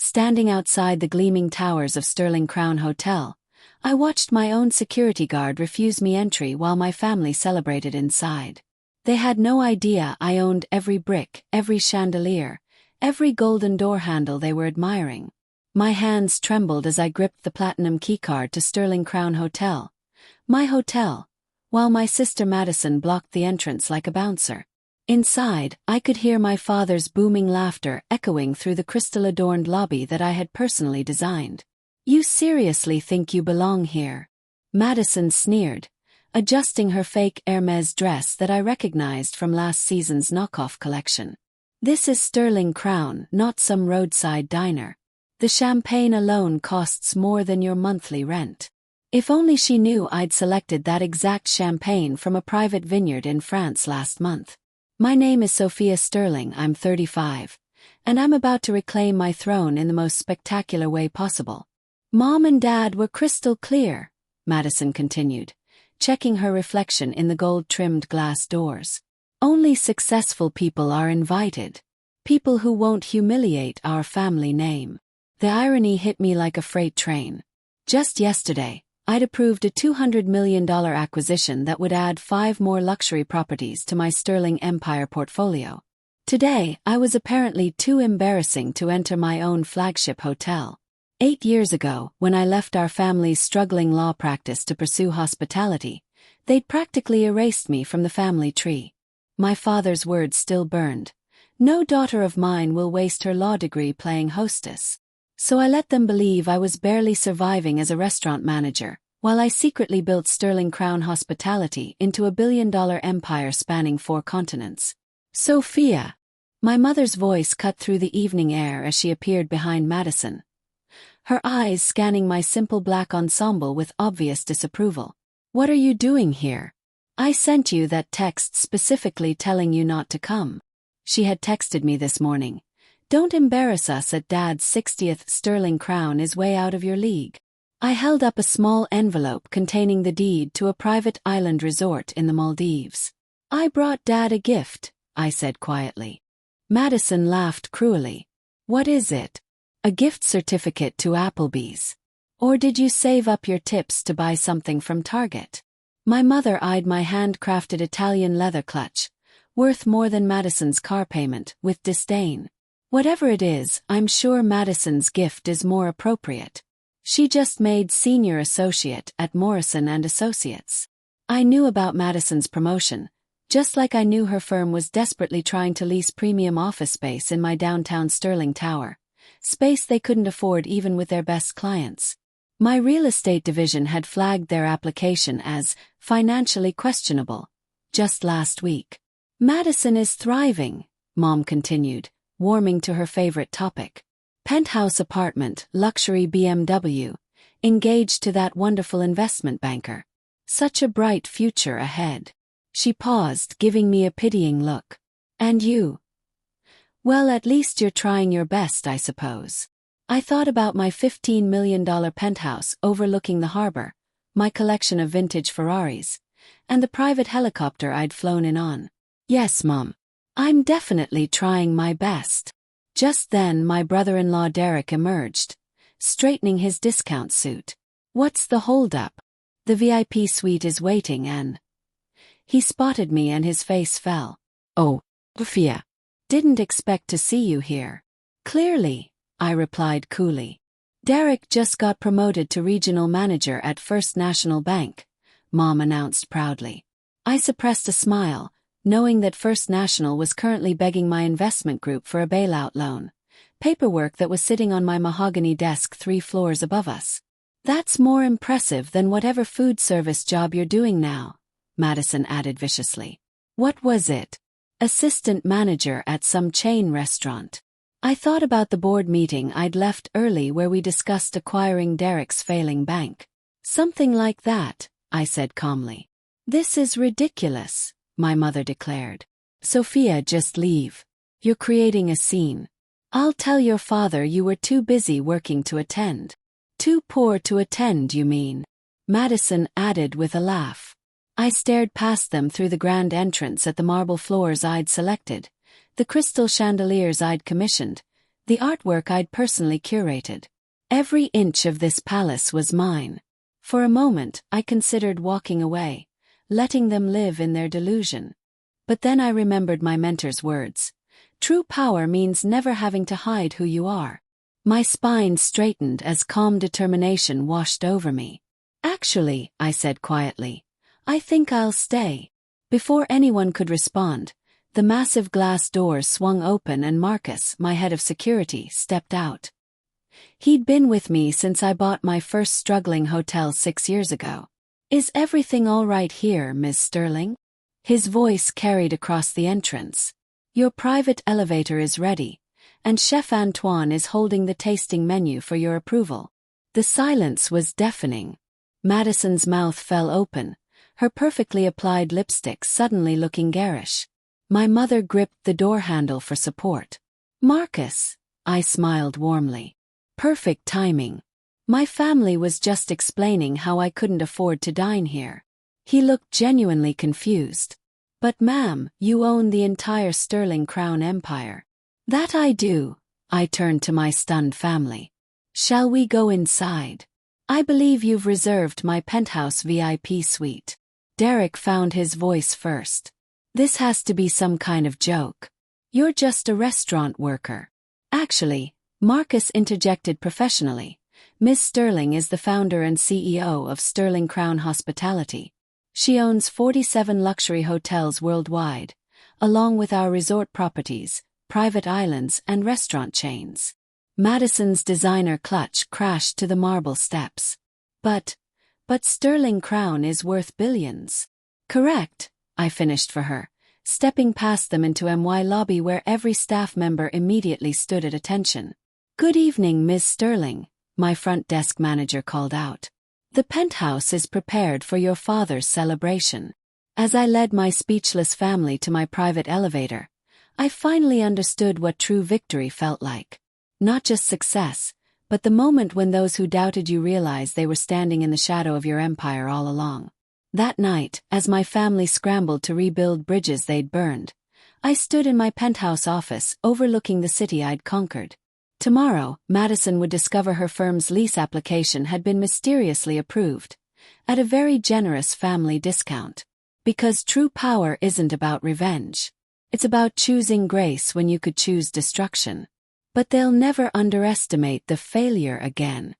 Standing outside the gleaming towers of Sterling Crown Hotel, I watched my own security guard refuse me entry while my family celebrated inside. They had no idea I owned every brick, every chandelier, every golden door handle they were admiring. My hands trembled as I gripped the platinum keycard to Sterling Crown Hotel, my hotel, while my sister Madison blocked the entrance like a bouncer. Inside, I could hear my father's booming laughter echoing through the crystal-adorned lobby that I had personally designed. "You seriously think you belong here?" Madison sneered, adjusting her fake Hermès dress that I recognized from last season's knockoff collection. "This is Sterling Crown, not some roadside diner. The champagne alone costs more than your monthly rent." If only she knew I'd selected that exact champagne from a private vineyard in France last month. "My name is Sophia Sterling, I'm 35, and I'm about to reclaim my throne in the most spectacular way possible." "Mom and Dad were crystal clear," Madison continued, checking her reflection in the gold-trimmed glass doors. "Only successful people are invited. People who won't humiliate our family name." The irony hit me like a freight train. Just yesterday, I'd approved a $200 million acquisition that would add 5 more luxury properties to my Sterling Empire portfolio. Today, I was apparently too embarrassing to enter my own flagship hotel. 8 years ago, when I left our family's struggling law practice to pursue hospitality, they'd practically erased me from the family tree. My father's words still burned. "No daughter of mine will waste her law degree playing hostess." So I let them believe I was barely surviving as a restaurant manager, while I secretly built Sterling Crown Hospitality into a billion-dollar empire spanning 4 continents. "Sophia!" My mother's voice cut through the evening air as she appeared behind Madison, her eyes scanning my simple black ensemble with obvious disapproval. "What are you doing here? I sent you that text specifically telling you not to come." She had texted me this morning. "Don't embarrass us at Dad's 60th. Sterling Crown is way out of your league." I held up a small envelope containing the deed to a private island resort in the Maldives. "I brought Dad a gift," I said quietly. Madison laughed cruelly. "What is it? A gift certificate to Applebee's? Or did you save up your tips to buy something from Target?" My mother eyed my handcrafted Italian leather clutch, worth more than Madison's car payment, with disdain. "Whatever it is, I'm sure Madison's gift is more appropriate. She just made senior associate at Morrison & Associates." I knew about Madison's promotion, just like I knew her firm was desperately trying to lease premium office space in my downtown Sterling Tower, space they couldn't afford even with their best clients. My real estate division had flagged their application as financially questionable just last week. "Madison is thriving," Mom continued, warming to her favorite topic. "Penthouse apartment, luxury BMW, engaged to that wonderful investment banker. Such a bright future ahead." She paused, giving me a pitying look. "And you? Well, at least you're trying your best, I suppose." I thought about my $15 million penthouse overlooking the harbor, my collection of vintage Ferraris, and the private helicopter I'd flown in on. "Yes, Mom. I'm definitely trying my best." Just then my brother-in-law Derek emerged, straightening his discount suit. "What's the holdup? The VIP suite is waiting and..." He spotted me and his face fell. "Oh, Sophia. Didn't expect to see you here." "Clearly," I replied coolly. "Derek just got promoted to regional manager at First National Bank," Mom announced proudly. I suppressed a smile, knowing that First National was currently begging my investment group for a bailout loan, paperwork that was sitting on my mahogany desk 3 floors above us. "That's more impressive than whatever food service job you're doing now," Madison added viciously. "What was it? Assistant manager at some chain restaurant." I thought about the board meeting I'd left early where we discussed acquiring Derek's failing bank. "Something like that," I said calmly. "This is ridiculous," my mother declared. "Sophia, just leave. You're creating a scene. I'll tell your father you were too busy working to attend." "Too poor to attend, you mean?" Madison added with a laugh. I stared past them through the grand entrance at the marble floors I'd selected, the crystal chandeliers I'd commissioned, the artwork I'd personally curated. Every inch of this palace was mine. For a moment, I considered walking away, letting them live in their delusion. But then I remembered my mentor's words. True power means never having to hide who you are. My spine straightened as calm determination washed over me. Actually, I said quietly, I think I'll stay. Before anyone could respond, the massive glass doors swung open and Marcus, my head of security, stepped out. He'd been with me since I bought my first struggling hotel 6 years ago. Is everything all right here, Miss Sterling? His voice carried across the entrance. Your private elevator is ready, and Chef Antoine is holding the tasting menu for your approval. The silence was deafening. Madison's mouth fell open, her perfectly applied lipstick suddenly looking garish. My mother gripped the door handle for support. Marcus, I smiled warmly. Perfect timing. My family was just explaining how I couldn't afford to dine here. He looked genuinely confused. But ma'am, you own the entire Sterling Crown Empire. That I do, I turned to my stunned family. Shall we go inside? I believe you've reserved my penthouse VIP suite. Derek found his voice first. This has to be some kind of joke. You're just a restaurant worker. Actually, Marcus interjected professionally. Miss Sterling is the founder and CEO of Sterling Crown Hospitality. She owns 47 luxury hotels worldwide, along with our resort properties, private islands and restaurant chains. Madison's designer clutch crashed to the marble steps. But Sterling Crown is worth billions. Correct, I finished for her, stepping past them into MY lobby where every staff member immediately stood at attention. Good evening, Miss Sterling, my front desk manager called out. The penthouse is prepared for your father's celebration. As I led my speechless family to my private elevator, I finally understood what true victory felt like. Not just success, but the moment when those who doubted you realized they were standing in the shadow of your empire all along. That night, as my family scrambled to rebuild bridges they'd burned, I stood in my penthouse office overlooking the city I'd conquered. Tomorrow, Madison would discover her firm's lease application had been mysteriously approved, at a very generous family discount. Because true power isn't about revenge. It's about choosing grace when you could choose destruction. But they'll never underestimate the failure again.